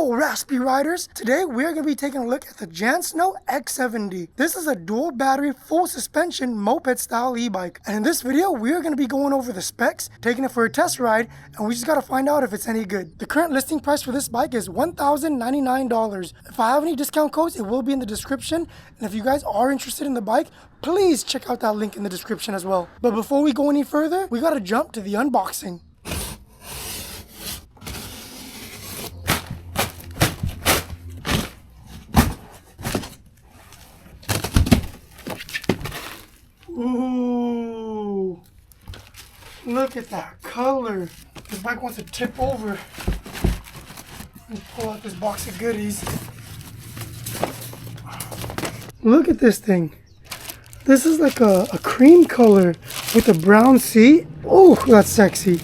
Hello Raspy Riders! Today we are going to be taking a look at the Jansno X70. This is a dual battery full suspension moped style e-bike. And in this video we are going to be going over the specs, taking it for a test ride, and we just got to find out if it's any good. The current listing price for this bike is $1,099. If I have any discount codes, it will be in the description. And if you guys are interested in the bike, please check out that link in the description as well. But before we go any further, we got to jump to the unboxing. Ooh, look at that color. This bike wants to tip over. Let me pull out this box of goodies. Look at this thing. This is like a cream color with a brown seat. Oh, that's sexy.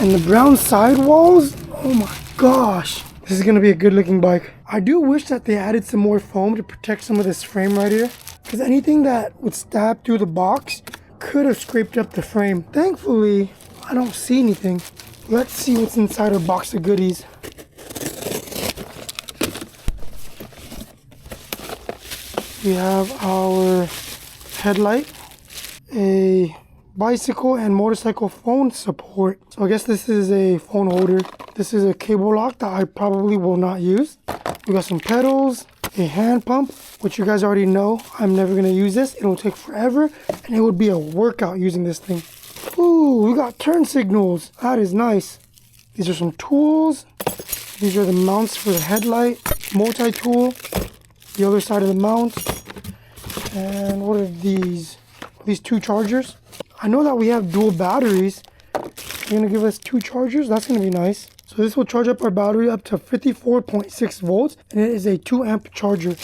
And the brown sidewalls. Oh my gosh. This is going to be a good looking bike. I do wish that they added some more foam to protect some of this frame right here, because anything that would stab through the box could have scraped up the frame. Thankfully, I don't see anything. Let's see what's inside our box of goodies. We have our headlight, a bicycle and motorcycle phone support. So I guess this is a phone holder. This is a cable lock that I probably will not use. We got some pedals, a hand pump, which you guys already know. I'm never going to use this. It'll take forever, and it would be a workout using this thing. Ooh, we got turn signals. That is nice. These are some tools. These are the mounts for the headlight, multi-tool, the other side of the mount. And what are these? These two chargers. I know that we have dual batteries. They're going to give us two chargers. That's going to be nice. So this will charge up our battery up to 54.6 volts, and it is a 2 amp charger.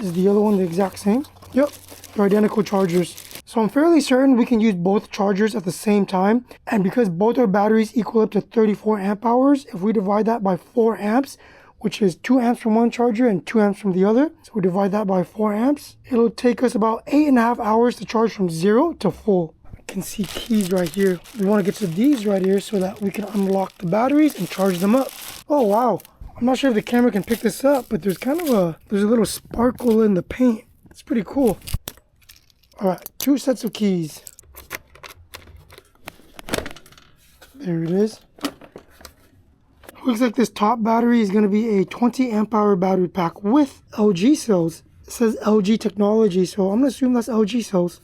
Is the other one the exact same? Yep, they're identical chargers. So I'm fairly certain we can use both chargers at the same time, and because both our batteries equal up to 34 amp hours, if we divide that by 4 amps, which is 2 amps from one charger and 2 amps from the other, so we divide that by 4 amps, it'll take us about 8.5 hours to charge from 0 to full. Can see keys right here. We want to get to these right here so that we can unlock the batteries and charge them up. Oh wow, I'm not sure if the camera can pick this up, but there's kind of there's a little sparkle in the paint. It's pretty cool. All right, 2 sets of keys. There it is. Looks like this top battery is going to be a 20 amp hour battery pack with LG cells. It says LG technology, so I'm going to assume that's LG cells.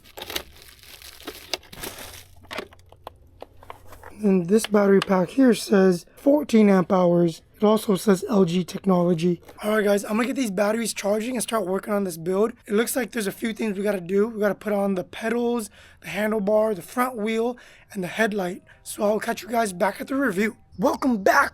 And this battery pack here says 14 amp hours. It also says LG technology. Alright guys, I'm gonna get these batteries charging and start working on this build. It looks like there's a few things we gotta do. We gotta put on the pedals, the handlebar, the front wheel, and the headlight. So I'll catch you guys back at the review. Welcome back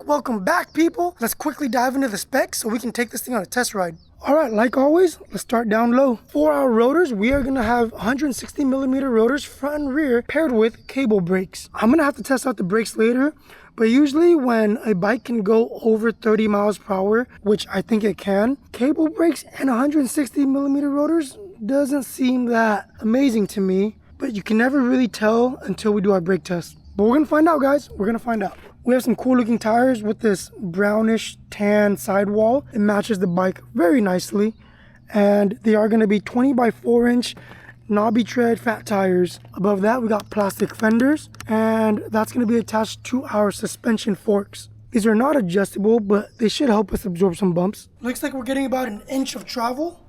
people. Let's quickly dive into the specs so we can take this thing on a test ride. Alright, like always, let's start down low. For our rotors, we are going to have 160mm rotors front and rear paired with cable brakes. I'm going to have to test out the brakes later, but usually when a bike can go over 30 miles per hour, which I think it can, cable brakes and 160mm rotors doesn't seem that amazing to me, but you can never really tell until we do our brake test. But we're going to find out, guys. We're going to find out. We have some cool looking tires with this brownish tan sidewall. It matches the bike very nicely. And they are going to be 20 by 4 inch knobby tread fat tires. Above that we got plastic fenders, and that's going to be attached to our suspension forks. These are not adjustable, but they should help us absorb some bumps. Looks like we're getting about 1 inch of travel.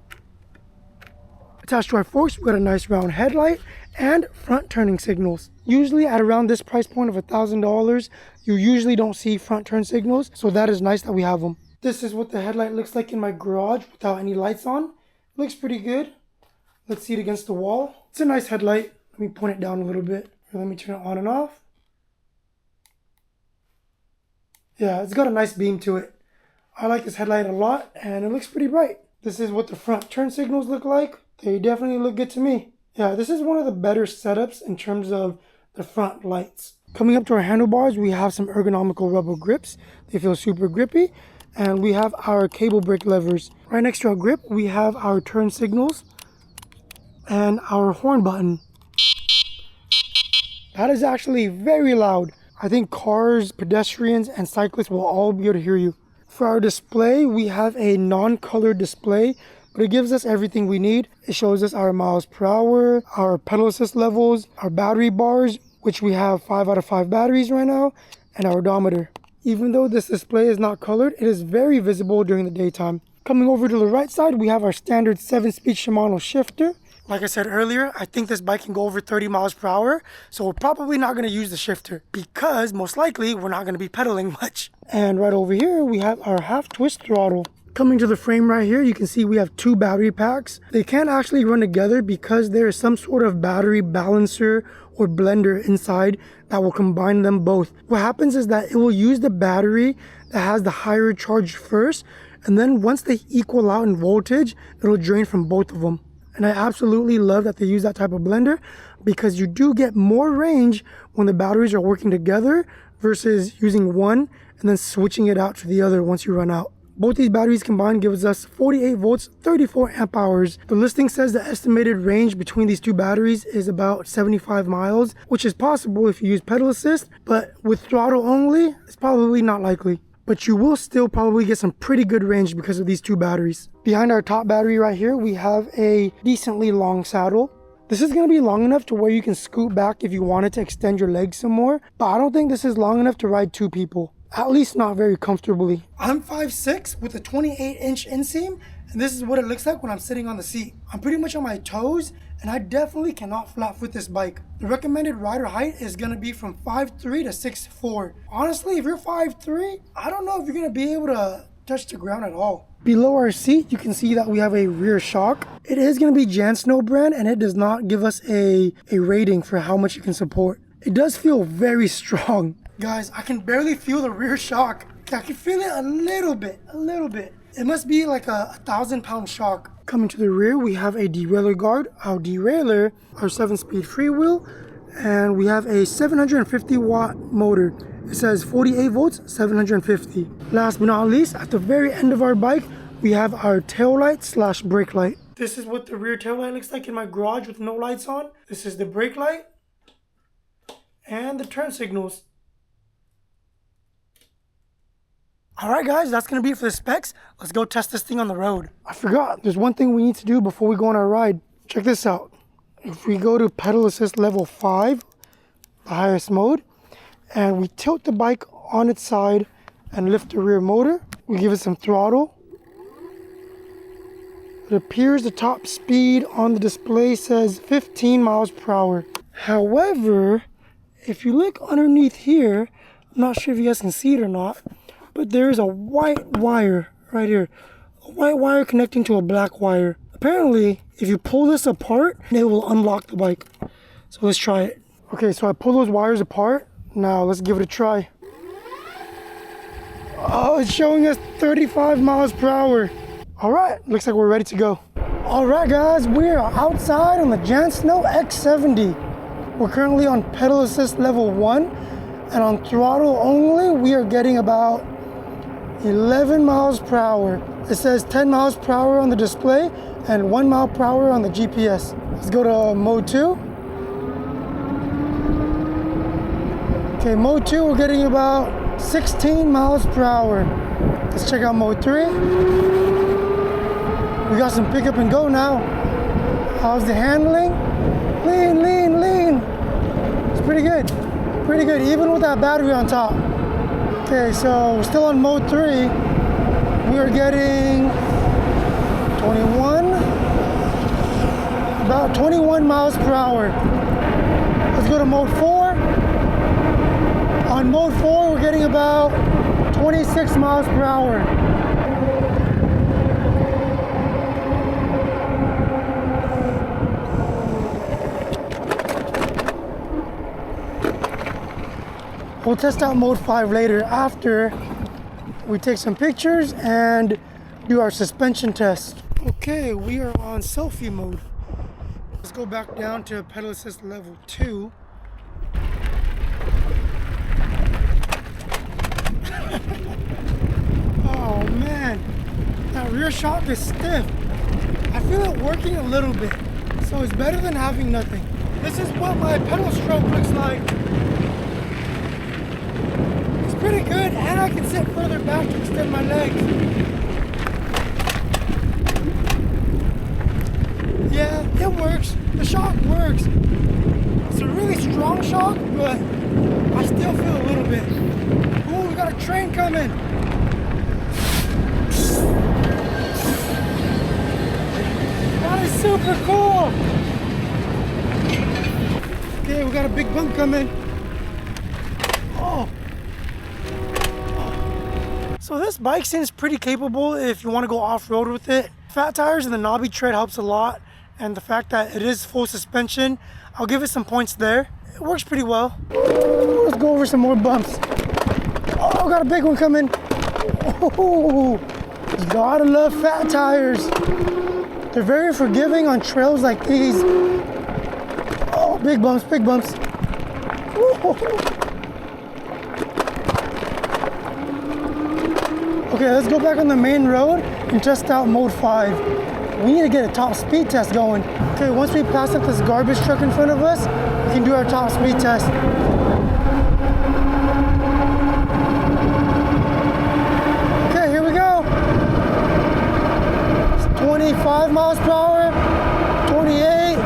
Attached to our forks, we got a nice round headlight and front turning signals. Usually at around this price point of $1,000, you usually don't see front turn signals, so that is nice that we have them. This is what the headlight looks like in my garage without any lights on. It looks pretty good. Let's see it against the wall. It's a nice headlight. Let me point it down a little bit. Let me turn it on and off. Yeah, it's got a nice beam to it. I like this headlight a lot, and it looks pretty bright. This is what the front turn signals look like. They definitely look good to me. Yeah, this is one of the better setups in terms of the front lights. Coming up to our handlebars, we have some ergonomical rubber grips. They feel super grippy. And we have our cable brake levers. Right next to our grip, we have our turn signals and our horn button. That is actually very loud. I think cars, pedestrians, and cyclists will all be able to hear you. For our display, we have a non-colored display, but it gives us everything we need. It shows us our miles per hour, our pedal assist levels, our battery bars, which we have 5 out of 5 batteries right now, and our odometer. Even though this display is not colored, it is very visible during the daytime. Coming over to the right side, we have our standard 7-speed Shimano shifter. Like I said earlier, I think this bike can go over 30 miles per hour, so we're probably not going to use the shifter because most likely we're not going to be pedaling much. And right over here, we have our half twist throttle. Coming to the frame right here, you can see we have 2 battery packs. They can't actually run together because there is some sort of battery balancer or blender inside that will combine them both. What happens is that it will use the battery that has the higher charge first, and then once they equal out in voltage, it'll drain from both of them. And I absolutely love that they use that type of blender because you do get more range when the batteries are working together versus using one and then switching it out to the other once you run out. Both these batteries combined gives us 48 volts, 34 amp hours. The listing says the estimated range between these 2 batteries is about 75 miles, which is possible if you use pedal assist, but with throttle only, it's probably not likely. But you will still probably get some pretty good range because of these 2 batteries. Behind our top battery right here, we have a decently long saddle. This is going to be long enough to where you can scoot back if you wanted to extend your legs some more, but I don't think this is long enough to ride 2 people. At least not very comfortably. I'm 5'6" with a 28-inch inseam, and this is what it looks like when I'm sitting on the seat. I'm pretty much on my toes, and I definitely cannot flat foot this bike. The recommended rider height is going to be from 5'3" to 6'4". Honestly, if you're 5'3", I don't know if you're going to be able to touch the ground at all. Below our seat, you can see that we have a rear shock. It is going to be Jansno brand, and it does not give us a rating for how much you can support. It does feel very strong. Guys, I can barely feel the rear shock. I can feel it a little bit. It must be like a 1,000-pound shock. Coming to the rear, we have a derailleur guard, our derailleur, our 7-speed freewheel, and we have a 750-watt motor. It says 48 volts, 750. Last but not least, at the very end of our bike, we have our tail light / brake light. This is what the rear tail light looks like in my garage with no lights on. This is the brake light and the turn signals. Alright guys, that's going to be it for the specs. Let's go test this thing on the road. I forgot, there's one thing we need to do before we go on our ride. Check this out. If we go to pedal assist level 5, the highest mode, and we tilt the bike on its side and lift the rear motor, we give it some throttle. It appears the top speed on the display says 15 miles per hour. However, if you look underneath here, I'm not sure if you guys can see it or not, but there is a white wire right here. A white wire connecting to a black wire. Apparently, if you pull this apart, it will unlock the bike. So let's try it. Okay, so I pull those wires apart. Now let's give it a try. Oh, it's showing us 35 miles per hour. All right, looks like we're ready to go. All right, guys, we are outside on the Jansno X70. We're currently on pedal assist level 1, and on throttle only, we are getting about 11 miles per hour. It says 10 miles per hour on the display and 1 mile per hour on the GPS. Let's go to mode 2. Okay, mode 2, we're getting about 16 miles per hour. Let's check out mode 3. We got some pick up and go now. How's the handling? Lean, lean, lean. It's pretty good. Pretty good, even with that battery on top. Okay, so we're still on mode 3. We are getting 21, about 21 miles per hour. Let's go to mode 4. On mode 4, we're getting about 26 miles per hour. We'll test out mode 5 later after we take some pictures and do our suspension test. Okay, we are on selfie mode. Let's go back down to pedal assist level 2. Oh man, that rear shock is stiff. I feel it working a little bit, so it's better than having nothing. This is what my pedal stroke looks like. pretty good, and I can sit further back to extend my legs. Yeah, it works. The shock works. It's a really strong shock, but I still feel a little bit. Ooh, we got a train coming. That is super cool. Okay, we got a big bump coming. Oh. So this bike seems pretty capable if you want to go off-road with it. Fat tires and the knobby tread helps a lot. And the fact that it is full suspension, I'll give it some points there. It works pretty well. Let's go over some more bumps. Oh, got a big one coming. Oh, gotta love fat tires. They're very forgiving on trails like these. Oh, big bumps, big bumps. Okay, let's go back on the main road and test out mode 5. We need to get a top speed test going. Okay, once we pass up this garbage truck in front of us, we can do our top speed test. Okay, here we go. It's 25 miles per hour, 28.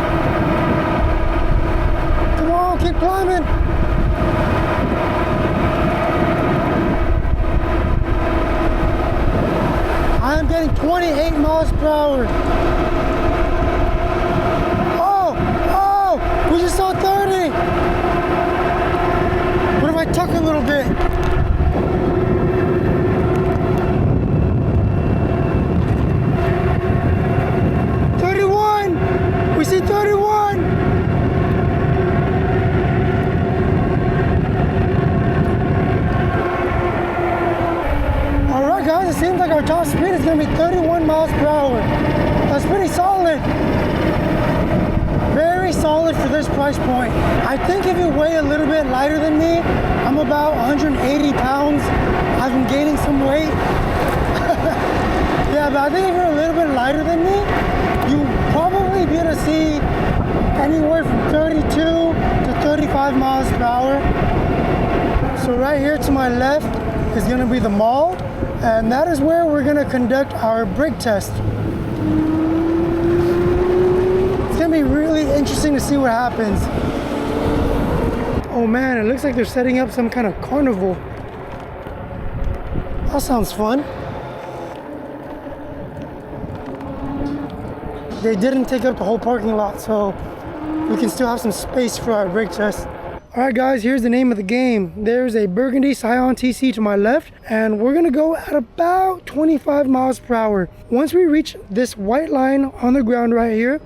Come on, keep climbing. I am getting 28 miles per hour. Oh, we just saw 30. What if I tuck a little bit? We see 31. All right, guys, it seems like our top speed is going to be 31 miles per hour. That's pretty solid. Very solid for this price point. I think if you weigh a little bit lighter than me, I'm about 180 pounds. I've been gaining some weight. Yeah, but I think if you're a little bit lighter than me, you probably be able to see anywhere from 32 to 35 miles per hour. So right here to my left is going to be the mall, and that is where we're going to conduct our brake test. It's going to be really interesting to see what happens. Oh man, it looks like they're setting up some kind of carnival. That sounds fun. They didn't take up the whole parking lot, so we can still have some space for our brake test. All right, guys, here's the name of the game. There's a Burgundy Scion TC to my left, and we're gonna go at about 25 miles per hour. Once we reach this white line on the ground right here,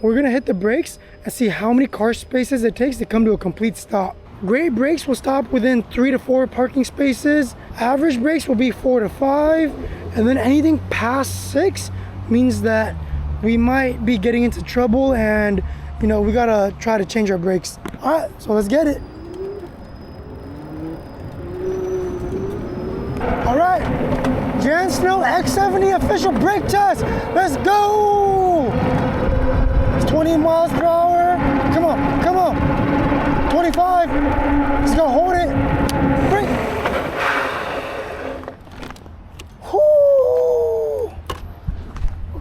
we're gonna hit the brakes and see how many car spaces it takes to come to a complete stop. Great brakes will stop within 3 to 4 parking spaces. Average brakes will be 4 to 5, and then anything past 6 means that we might be getting into trouble, and you know, we gotta try to change our brakes. All right, so let's get it. All right, Jansno X70 official brake test. Let's go. It's 20 miles per hour. Come on, come on. 25. Just gonna hold it. Brake.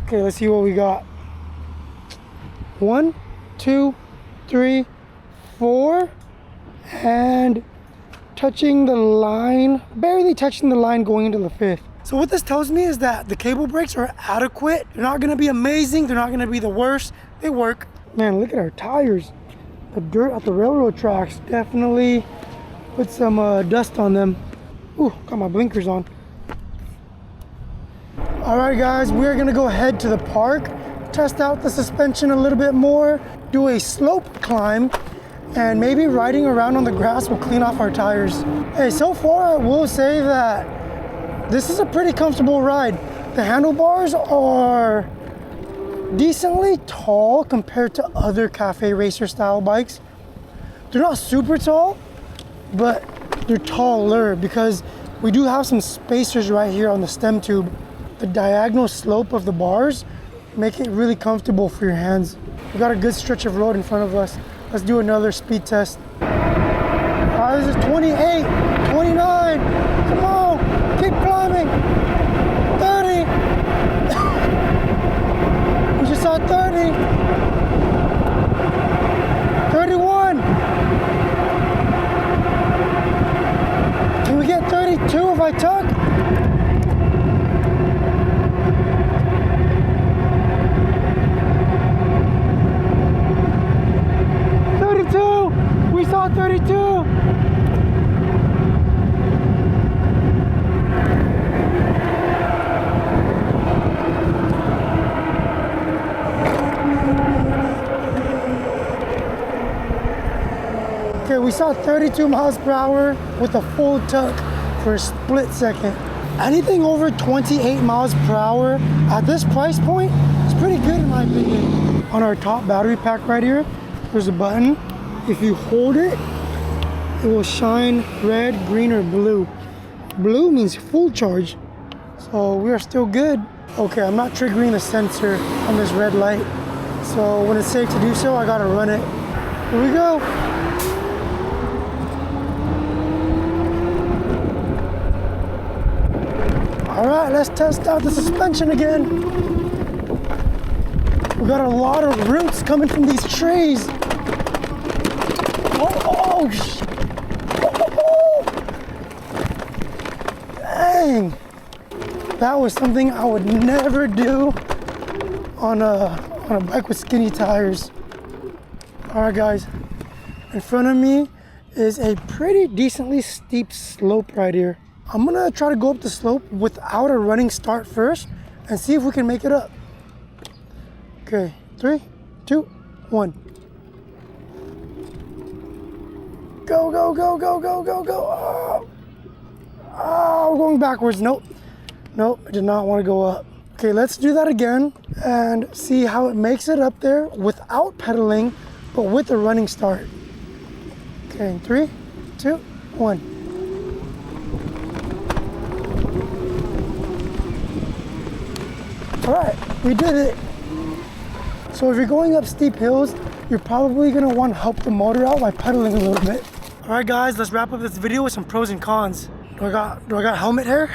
Okay, let's see what we got. 1, 2, 3, 4, and touching the line, barely touching the line going into the 5th. So what this tells me is that the cable brakes are adequate. They're not gonna be amazing. They're not gonna be the worst. They work. Man, look at our tires. The dirt at the railroad tracks definitely put some dust on them. Ooh, got my blinkers on. All right, guys, we're gonna go head to the park, test out the suspension a little bit more, do a slope climb, and maybe riding around on the grass will clean off our tires. Hey, so far I will say that this is a pretty comfortable ride. The handlebars are decently tall compared to other cafe racer style bikes. They're not super tall, but they're taller because we do have some spacers right here on the stem tube. The diagonal slope of the bars make it really comfortable for your hands. We got a good stretch of road in front of us. Let's do another speed test. This is 28, 29. saw 30. 31. Can we get 32 if I tuck? We saw 32. Okay, we saw 32 miles per hour with a full tuck for a split second. Anything over 28 miles per hour at this price point is pretty good in my opinion. On our top battery pack right here, there's a button. If you hold it, it will shine red, green, or blue. Blue means full charge, so we are still good. Okay, I'm not triggering the sensor on this red light, so when it's safe to do so, I gotta run it. Here we go. All right, let's test out the suspension again. We got a lot of roots coming from these trees. Oh, dang. That was something I would never do on a bike with skinny tires. All right, guys. In front of me is a pretty decently steep slope right here. I'm gonna try to go up the slope without a running start first and see if we can make it up. Okay, 3, 2, 1. Go, go, go, go, go, go, go. Oh, we're going backwards. Nope. Nope, I did not want to go up. Okay, let's do that again and see how it makes it up there without pedaling, but with a running start. Okay, 3, 2, 1. All right, we did it. So if you're going up steep hills, you're probably gonna want to help the motor out by pedaling a little bit. All right, guys, let's wrap up this video with some pros and cons. Do I got helmet hair?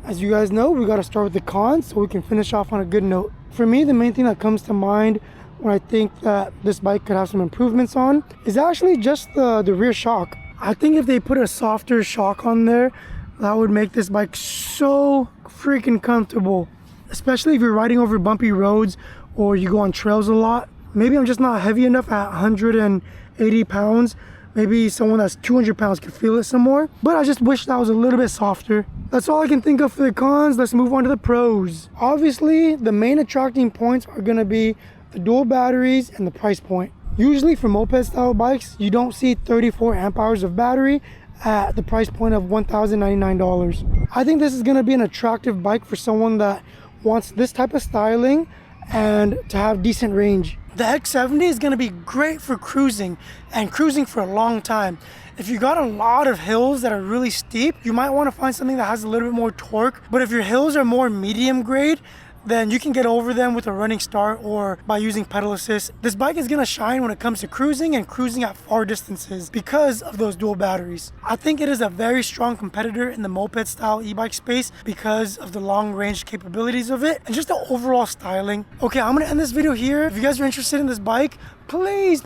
As you guys know, we gotta start with the cons so we can finish off on a good note. For me, the main thing that comes to mind when I think that this bike could have some improvements on is actually just the rear shock. I think if they put a softer shock on there, that would make this bike so freaking comfortable, especially if you're riding over bumpy roads or you go on trails a lot. Maybe I'm just not heavy enough at 180 pounds. Maybe someone that's 200 pounds could feel it some more, but I just wish that was a little bit softer. That's all I can think of for the cons. Let's move on to the pros. Obviously, the main attracting points are gonna be the dual batteries and the price point. Usually for moped style bikes, you don't see 34 amp hours of battery at the price point of $1,099. I think this is gonna be an attractive bike for someone that wants this type of styling and to have decent range. The X70 is gonna be great for cruising and cruising for a long time. If you got a lot of hills that are really steep, you might wanna find something that has a little bit more torque. But if your hills are more medium grade, then you can get over them with a running start or by using pedal assist. This bike is gonna shine when it comes to cruising and cruising at far distances because of those dual batteries. I think it is a very strong competitor in the moped style e-bike space because of the long range capabilities of it and just the overall styling. Okay, I'm gonna end this video here. If you guys are interested in this bike, please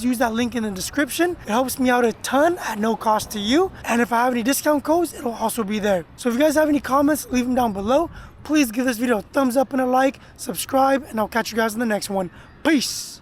use that link in the description. It helps me out a ton at no cost to you. And if I have any discount codes, it'll also be there. So if you guys have any comments, leave them down below. Please give this video a thumbs up and a like, subscribe, and I'll catch you guys in the next one. Peace.